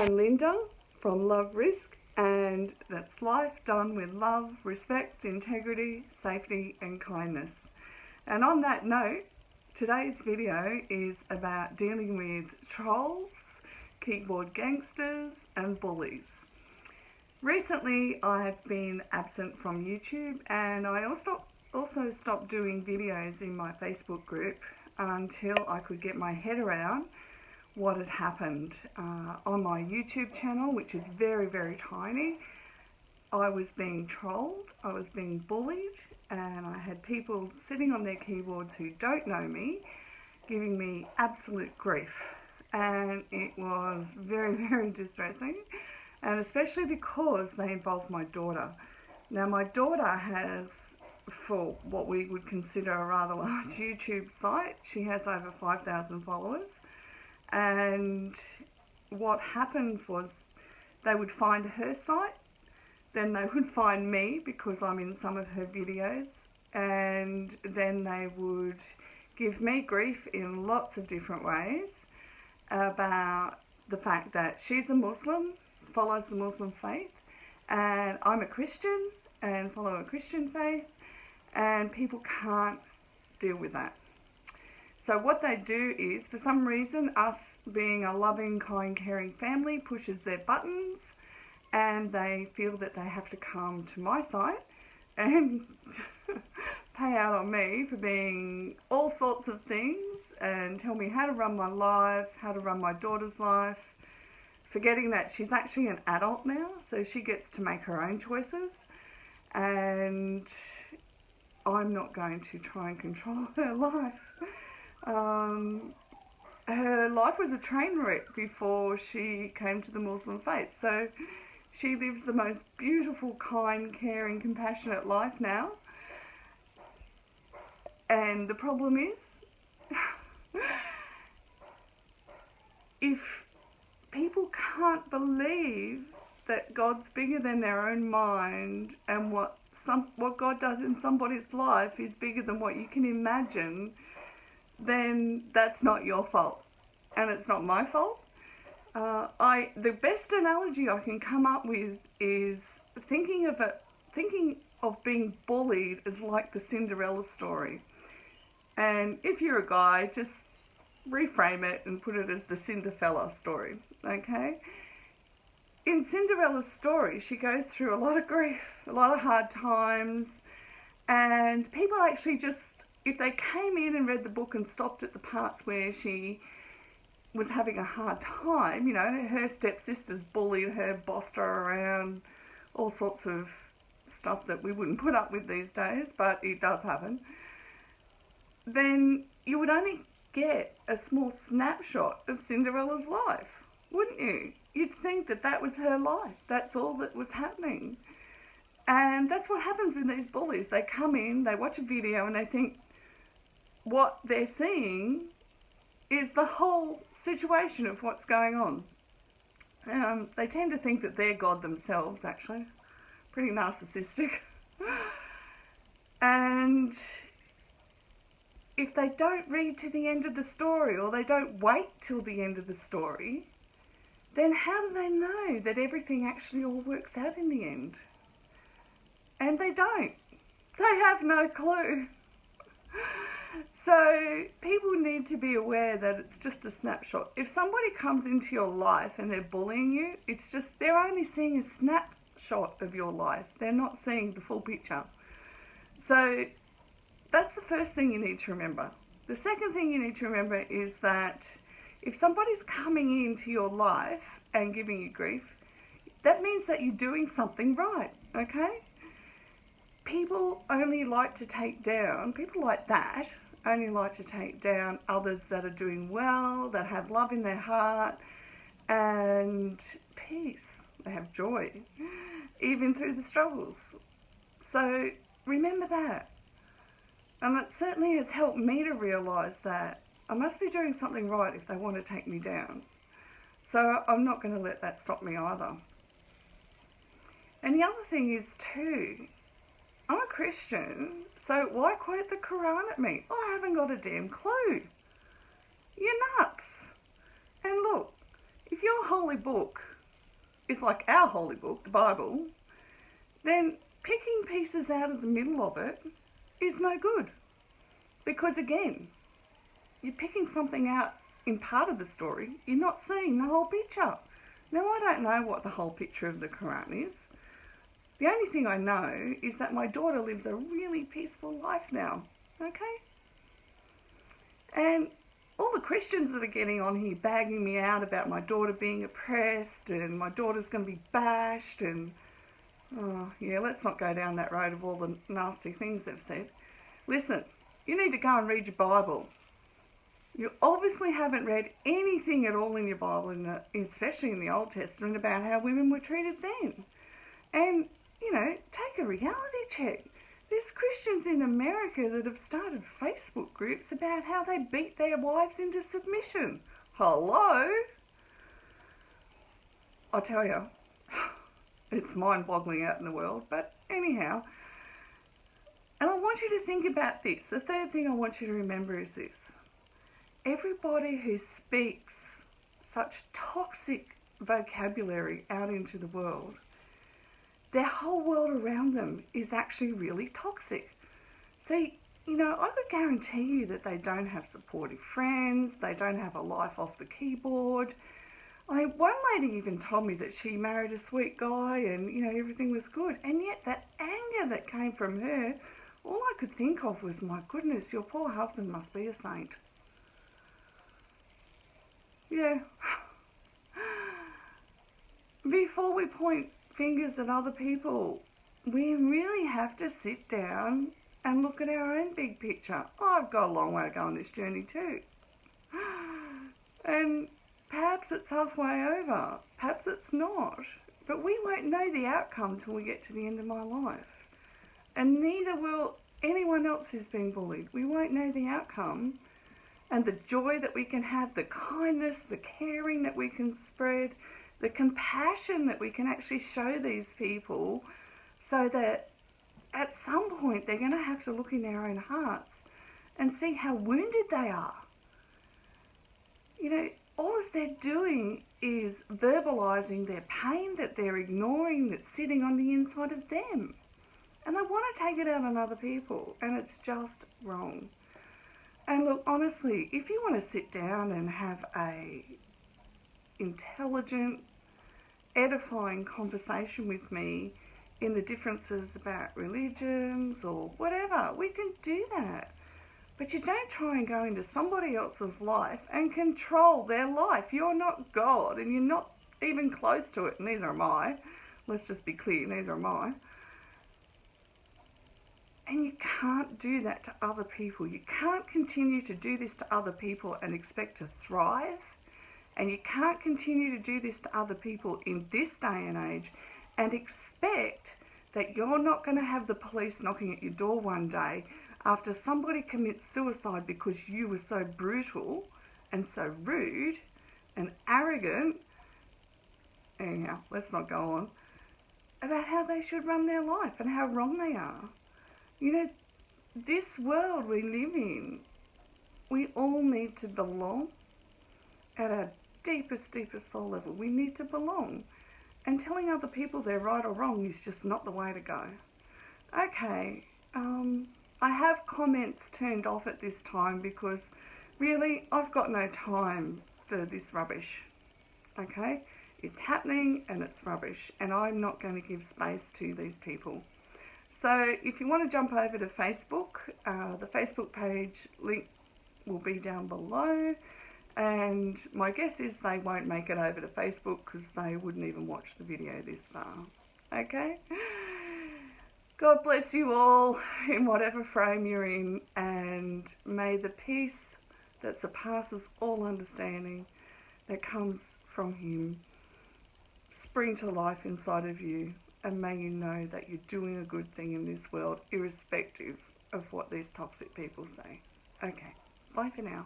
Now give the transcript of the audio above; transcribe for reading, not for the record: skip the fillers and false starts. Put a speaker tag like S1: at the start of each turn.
S1: I'm Linda from Love Risk, and that's life done with love, respect, integrity, safety and kindness. And on that note, today's video is about dealing with trolls, keyboard gangsters and bullies. Recently I've been absent from YouTube, and I also stopped doing videos in my Facebook group until I could get my head around what had happened on my YouTube channel, which is very, very tiny. I was being trolled, I was being bullied, and I had people sitting on their keyboards who don't know me giving me absolute grief, and it was very, very distressing, and especially because they involved my daughter. Now my daughter has, for what we would consider a rather large YouTube site, she has over 5,000 followers. And what happens was they would find her site, then they would find me because I'm in some of her videos, and then they would give me grief in lots of different ways about the fact that she's a Muslim, follows the Muslim faith, and I'm a Christian and follow a Christian faith, and people can't deal with that. So what they do is, for some reason, us being a loving, kind, caring family pushes their buttons, and they feel that they have to come to my site and pay out on me for being all sorts of things and tell me how to run my life, how to run my daughter's life, forgetting that she's actually an adult now, so she gets to make her own choices, and I'm not going to try and control her life. Her life was a train wreck before she came to the Muslim faith, so she lives the most beautiful, kind, caring, compassionate life now. And the problem is, if people can't believe that God's bigger than their own mind, and what God does in somebody's life is bigger than what you can imagine, then that's not your fault, and it's not my fault. The best analogy I can come up with is thinking of being bullied as like the Cinderella story. And if you're a guy, just reframe it and put it as the Cinderfella story, okay? In Cinderella's story, she goes through a lot of grief, a lot of hard times, and people actually just, if they came in and read the book and stopped at the parts where she was having a hard time, you know, her stepsisters bullied her, bossed her around, all sorts of stuff that we wouldn't put up with these days, but it does happen, then you would only get a small snapshot of Cinderella's life, wouldn't you? You'd think that that was her life, that's all that was happening. And that's what happens with these bullies. They come in, they watch a video, and they think what they're seeing is the whole situation of what's going on. They tend to think that they're God themselves, actually. Pretty narcissistic. And if they don't read to the end of the story, or they don't wait till the end of the story, then how do they know that everything actually all works out in the end? And they don't. They have no clue. So people need to be aware that it's just a snapshot. If somebody comes into your life and they're bullying you, it's just, they're only seeing a snapshot of your life. They're not seeing the full picture. So that's the first thing you need to remember. The second thing you need to remember is that if somebody's coming into your life and giving you grief, that means that you're doing something right, okay? People only like to take down, people like that only like to take down others that are doing well, that have love in their heart and peace. They have joy, even through the struggles. So remember that. And it certainly has helped me to realise that I must be doing something right if they want to take me down. So I'm not going to let that stop me either. And the other thing is too, I'm a Christian, so why quote the Quran at me? I haven't got a damn clue. You're nuts. And look, if your holy book is like our holy book, the Bible, then picking pieces out of the middle of it is no good. Because again, you're picking something out in part of the story, you're not seeing the whole picture. Now, I don't know what the whole picture of the Quran is. The only thing I know is that my daughter lives a really peaceful life now, okay? And all the Christians that are getting on here bagging me out about my daughter being oppressed and my daughter's going to be bashed and, oh yeah, let's not go down that road of all the nasty things they've said. Listen, you need to go and read your Bible. You obviously haven't read anything at all in your Bible, especially in the Old Testament, about how women were treated then. And, you know, take a reality check. There's Christians in America that have started Facebook groups about how they beat their wives into submission. Hello? I'll tell you, it's mind-boggling out in the world, but anyhow. And I want you to think about this. The third thing I want you to remember is this. Everybody who speaks such toxic vocabulary out into the world, their whole world around them is actually really toxic. So, you know, I could guarantee you that they don't have supportive friends, they don't have a life off the keyboard. One lady even told me that she married a sweet guy and, you know, everything was good. And yet that anger that came from her, all I could think of was, my goodness, your poor husband must be a saint. Yeah. Before we point fingers at other people, we really have to sit down and look at our own big picture. I've got a long way to go on this journey too. And perhaps it's halfway over, perhaps it's not. But we won't know the outcome till we get to the end of my life. And neither will anyone else who's been bullied. We won't know the outcome. And the joy that we can have, the kindness, the caring that we can spread, the compassion that we can actually show these people, so that at some point they're going to have to look in their own hearts and see how wounded they are. You know, all they're doing is verbalizing their pain that they're ignoring, that's sitting on the inside of them. And they want to take it out on other people, and it's just wrong. And look, honestly, if you want to sit down and have a intelligent, edifying conversation with me in the differences about religions or whatever, we can do that. But you don't try and go into somebody else's life and control their life. You're not God, and you're not even close to it. Neither am I. Let's just be clear, neither am I. And you can't do that to other people. You can't continue to do this to other people and expect to thrive. And you can't continue to do this to other people in this day and age and expect that you're not going to have the police knocking at your door one day after somebody commits suicide because you were so brutal and so rude and arrogant. Anyhow, let's not go on about how they should run their life and how wrong they are. You know, this world we live in, we all need to belong at our deepest soul level. We need to belong. And telling other people they're right or wrong is just not the way to go. Okay, I have comments turned off at this time because really I've got no time for this rubbish. Okay, it's happening and it's rubbish, and I'm not going to give space to these people. So if you want to jump over to Facebook, the Facebook page link will be down below, and my guess is they won't make it over to Facebook because they wouldn't even watch the video this far. Okay? God bless you all in whatever frame you're in, and may the peace that surpasses all understanding that comes from Him spring to life inside of you. And may you know that you're doing a good thing in this world, irrespective of what these toxic people say. Okay, bye for now.